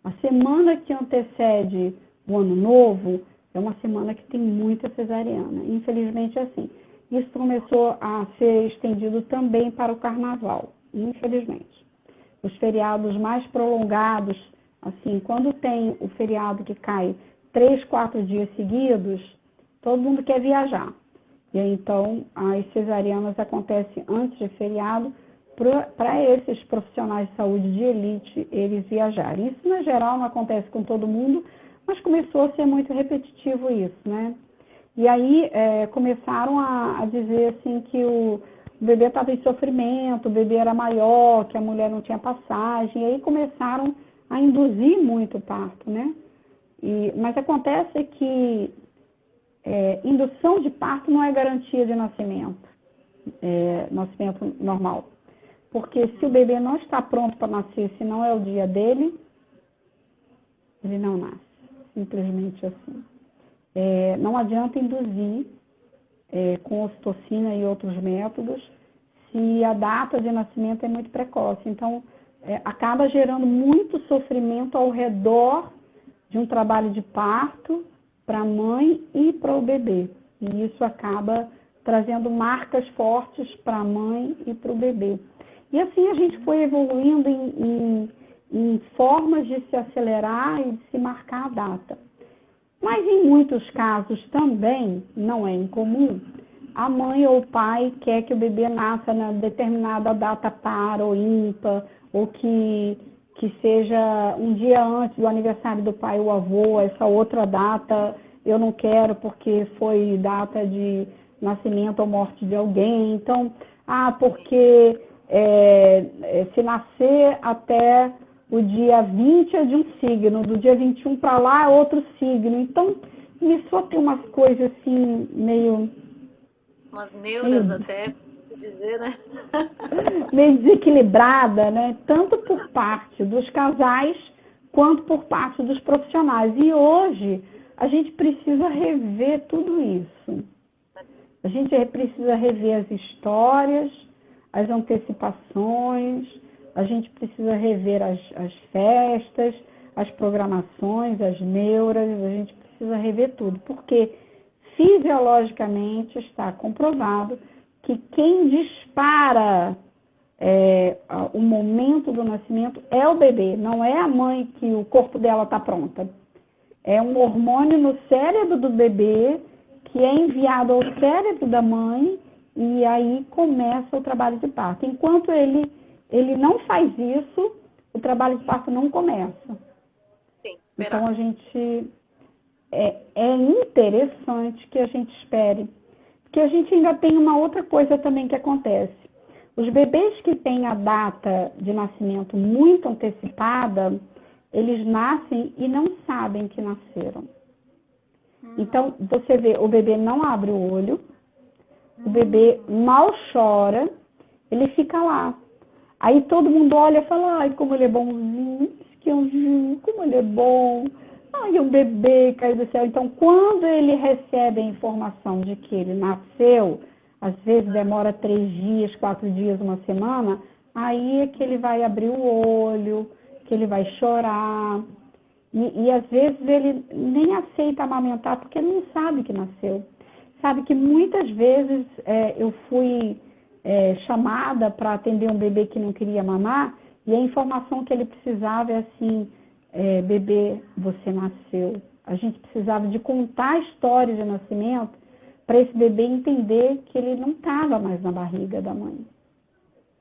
A semana que antecede o Ano Novo é uma semana que tem muita cesariana. Infelizmente é assim. Isso começou a ser estendido também para o Carnaval, infelizmente. Os feriados mais prolongados, assim, quando tem o feriado que cai 3, 4 dias seguidos, todo mundo quer viajar. E aí, então, as cesarianas acontecem antes de feriado para esses profissionais de saúde de elite, eles viajarem. Isso, no geral, não acontece com todo mundo, mas começou a ser muito repetitivo isso, né? E aí começaram a dizer assim que o bebê estava em sofrimento, o bebê era maior, que a mulher não tinha passagem, e aí começaram a induzir muito o parto, né? Mas acontece que indução de parto não é garantia de nascimento, nascimento normal. Porque se o bebê não está pronto para nascer, se não é o dia dele, ele não nasce. Simplesmente assim. Não adianta induzir com ocitocina e outros métodos se a data de nascimento é muito precoce. Então, acaba gerando muito sofrimento ao redor de um trabalho de parto para a mãe e para o bebê. E isso acaba trazendo marcas fortes para a mãe e para o bebê. E assim a gente foi evoluindo em formas de se acelerar e de se marcar a data. Mas em muitos casos também, não é incomum, a mãe ou o pai quer que o bebê nasça na determinada data par ou ímpar, ou que seja um dia antes do aniversário do pai ou avô, essa outra data eu não quero porque foi data de nascimento ou morte de alguém. Então, porque se nascer até o dia 20 é de um signo, do dia 21 para lá é outro signo. Então, começou a ter umas coisas assim, meio... Umas neuras até, dizer, né? meio desequilibrada, né? Tanto por parte dos casais, quanto por parte dos profissionais. E hoje, a gente precisa rever tudo isso. A gente precisa rever as histórias, as antecipações, a gente precisa rever as festas, as programações, as neuras, a gente precisa rever tudo, porque fisiologicamente está comprovado que quem dispara o momento do nascimento é o bebê, não é a mãe que o corpo dela está pronta. É um hormônio no cérebro do bebê que é enviado ao cérebro da mãe e aí começa o trabalho de parto. Enquanto ele não faz isso, o trabalho de parto não começa. Sim, então a gente é interessante que a gente espere, porque a gente ainda tem uma outra coisa também que acontece. Os bebês que têm a data de nascimento muito antecipada, eles nascem e não sabem que nasceram. Então, você vê, o bebê não abre o olho, o bebê mal chora, ele fica lá. Aí todo mundo olha e fala, ai, como ele é bonzinho, que anjinho, como ele é bom. Ai, é um bebê caiu do céu. Então, quando ele recebe a informação de que ele nasceu, às vezes demora 3 dias, 4 dias, uma semana, aí é que ele vai abrir o olho, que ele vai chorar. E às vezes ele nem aceita amamentar porque ele não sabe que nasceu. Sabe que muitas vezes eu fui chamada para atender um bebê que não queria mamar e a informação que ele precisava é assim, bebê, você nasceu. A gente precisava de contar a história de nascimento para esse bebê entender que ele não estava mais na barriga da mãe.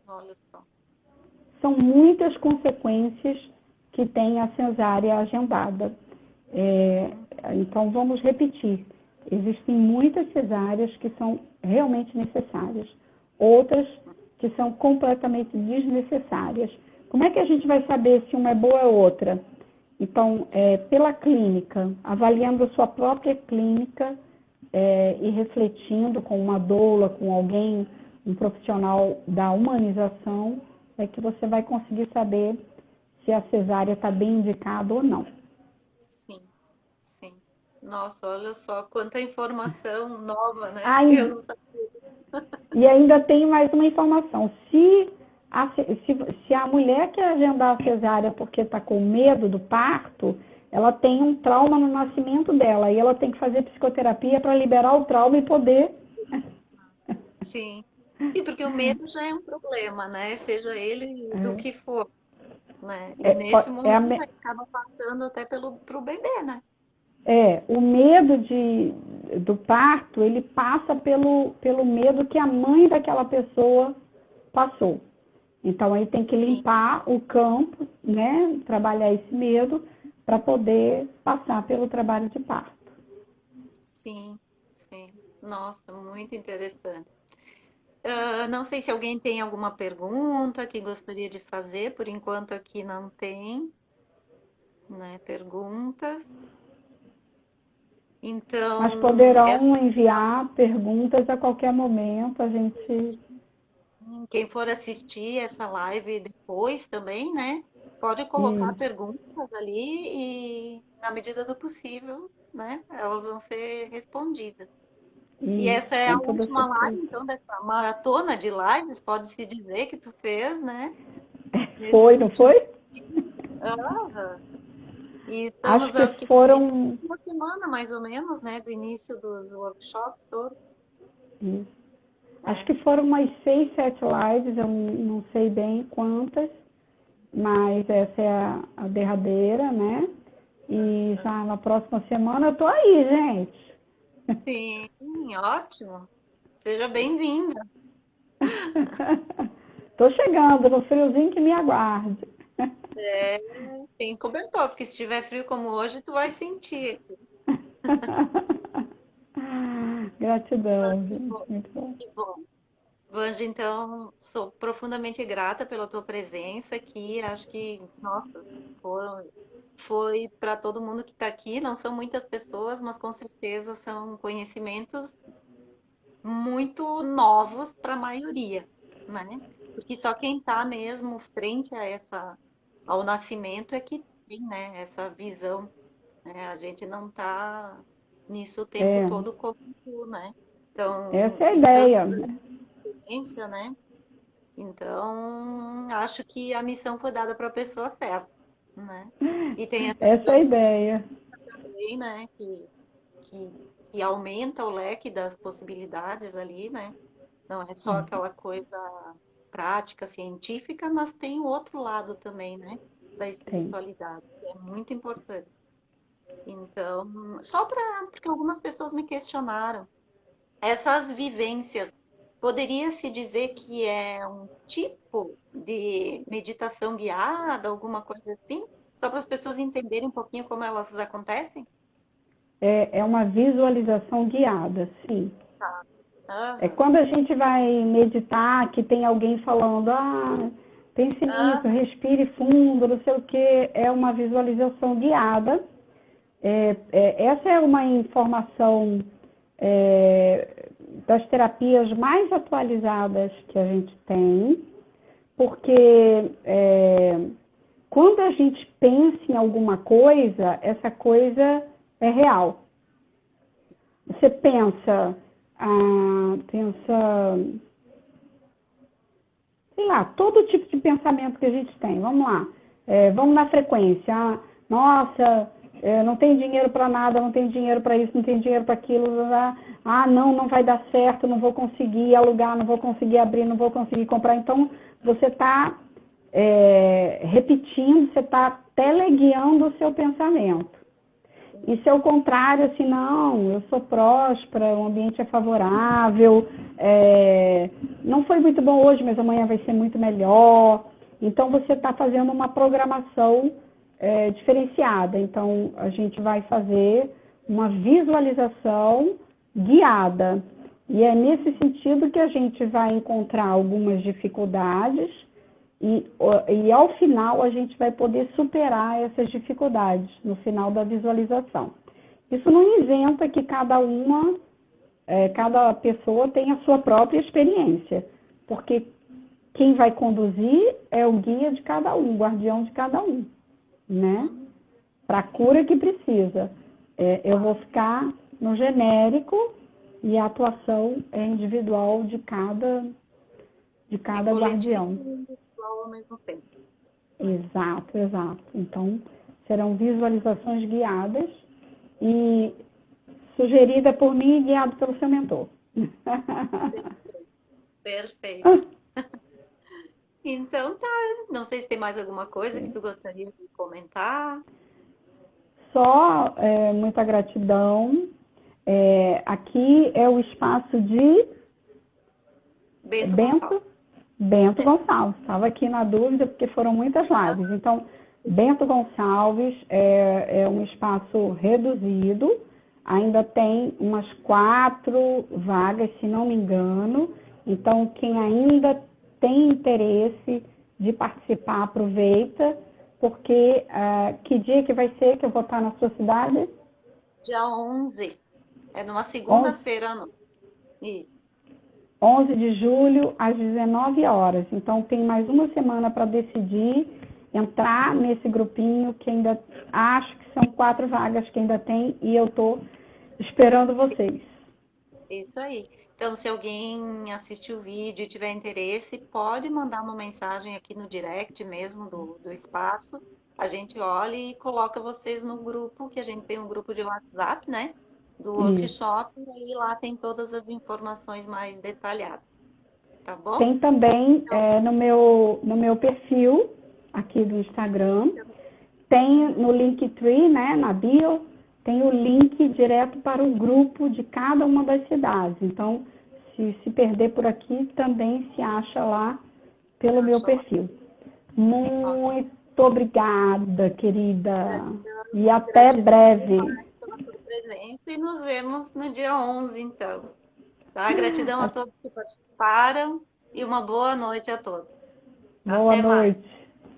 Olha só. São muitas consequências que tem a cesárea agendada. Então, vamos repetir. Existem muitas cesáreas que são realmente necessárias. Outras que são completamente desnecessárias. Como é que a gente vai saber se uma é boa ou outra? Então, pela clínica, avaliando a sua própria clínica e refletindo com uma doula, com alguém, um profissional da humanização, é que você vai conseguir saber se a cesárea está bem indicada ou não. Sim, sim. Nossa, olha só quanta informação nova, né? Ai, Eu não sabia. e ainda tem mais uma informação. Se a mulher quer agendar a cesárea porque está com medo do parto, ela tem um trauma no nascimento dela e ela tem que fazer psicoterapia para liberar o trauma e poder. Sim. Sim, porque o medo já é um problema, né? Seja ele do que for, né? E É, nesse é, momento acaba passando até pro bebê, né? o medo do parto, ele passa pelo medo que a mãe daquela pessoa passou. Então, aí tem que Sim, limpar o campo, né? Trabalhar esse medo para poder passar pelo trabalho de parto. sim, sim. Nossa, muito interessante. Não sei se alguém tem alguma pergunta que gostaria de fazer, por enquanto aqui não tem, né, perguntas. Mas Então, poderão enviar perguntas a qualquer momento, a gente. quem for assistir essa live depois também, né, pode colocar Isso, perguntas ali e, na medida do possível, né, elas vão ser respondidas. E isso, essa é a com toda última live, certeza. então, dessa maratona de lives, pode-se dizer que tu fez, né, nesses Foi, não últimos foi? dias. E Acho estamos que aqui foram. uma semana, mais ou menos, né, do início dos workshops todos. Isso. Acho É. que foram umas 6, 7 lives, eu não sei bem quantas, mas essa é a derradeira, né? E já na próxima semana eu tô aí, gente. Sim, ótimo. Seja bem-vinda. Tô chegando no friozinho que me aguarde. É, tem cobertor, porque se tiver frio como hoje, tu vai sentir. Gratidão, Que gente. bom, Muito bom. que bom. Vanja, então, sou profundamente grata pela tua presença aqui. Acho que, nossa, foi para todo mundo que está aqui. Não são muitas pessoas, mas com certeza são conhecimentos muito novos para a maioria, né? Porque só quem está mesmo frente a ao nascimento é que tem, né, essa visão, né? A gente não está nisso o tempo É, todo como tu, né? Então, essa é a e tanto ideia. experiência, né? Então, acho que a missão foi dada para a pessoa certa, né? E tem essa Essa é visão a ideia. também, né? Que, que aumenta o leque das possibilidades ali, né? Não é só aquela coisa prática, científica, mas tem o outro lado também, né? Da Tem. espiritualidade, que é muito importante. Então, só porque algumas pessoas me questionaram, essas vivências, poderia-se dizer que é um tipo de meditação guiada, alguma coisa assim? Só para as pessoas entenderem um pouquinho como elas acontecem? É uma visualização guiada, sim. É Aham, quando a gente vai meditar, que tem alguém falando, pense nisso, aham, respire fundo, não sei o que, é uma visualização guiada. Essa é uma informação das terapias mais atualizadas que a gente tem, porque quando a gente pensa em alguma coisa, essa coisa é real. Você pensa, sei lá, todo tipo de pensamento que a gente tem. Vamos lá, vamos na frequência. Nossa, não tem dinheiro para nada, não tem dinheiro para isso, não tem dinheiro para aquilo. Não vai dar certo, não vou conseguir alugar, não vou conseguir abrir, não vou conseguir comprar. Então, você está repetindo, você está teleguiando o seu pensamento. E se é o contrário, assim, não, eu sou próspera, o ambiente é favorável, não foi muito bom hoje, mas amanhã vai ser muito melhor. Então, você está fazendo uma programação diferenciada. Então, a gente vai fazer uma visualização guiada. E é nesse sentido que a gente vai encontrar algumas dificuldades e ao final a gente vai poder superar essas dificuldades no final da visualização. Isso não isenta que cada uma cada pessoa tem a sua própria experiência, porque quem vai conduzir é o guia de cada um, o guardião de cada um, né? Para a cura que precisa. Eu vou ficar no genérico e a atuação é individual de cada guardião. E individual ao mesmo tempo. Exato, exato. Então, serão visualizações guiadas e sugerida por mim e guiado pelo seu mentor. Perfeito. Então tá, não sei se tem mais alguma coisa que tu gostaria de comentar. Só muita gratidão. Aqui é o espaço de Bento Gonçalves. Estava aqui na dúvida porque foram muitas lives. Então, Bento Gonçalves é um espaço reduzido. Ainda tem umas 4 vagas, se não me engano. Então, quem ainda tem interesse de participar, aproveita, porque que dia que vai ser que eu vou estar na sua cidade? Dia 11. É numa segunda-feira à noite. Isso. 11 de julho, às 19 horas. Então, tem mais uma semana para decidir entrar nesse grupinho que ainda acho que são 4 vagas que ainda tem e eu estou esperando vocês. Isso aí. Então, se alguém assistir o vídeo e tiver interesse, pode mandar uma mensagem aqui no direct mesmo do espaço. A gente olha e coloca vocês no grupo, que a gente tem um grupo de WhatsApp, né? Do workshop, e aí lá tem todas as informações mais detalhadas. Tá bom? Tem também no meu perfil aqui do Instagram, tem no Linktree, né, na bio, tem o link direto para o grupo de cada uma das cidades. Então, se perder por aqui, também se acha lá pelo meu perfil. Muito obrigada, querida. E até breve. Pela sua presença e nos vemos no dia 11, então. Tá? Gratidão a todos que participaram e uma boa noite a todos. Boa noite.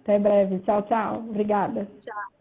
Até breve. Tchau, tchau. Obrigada. Tchau.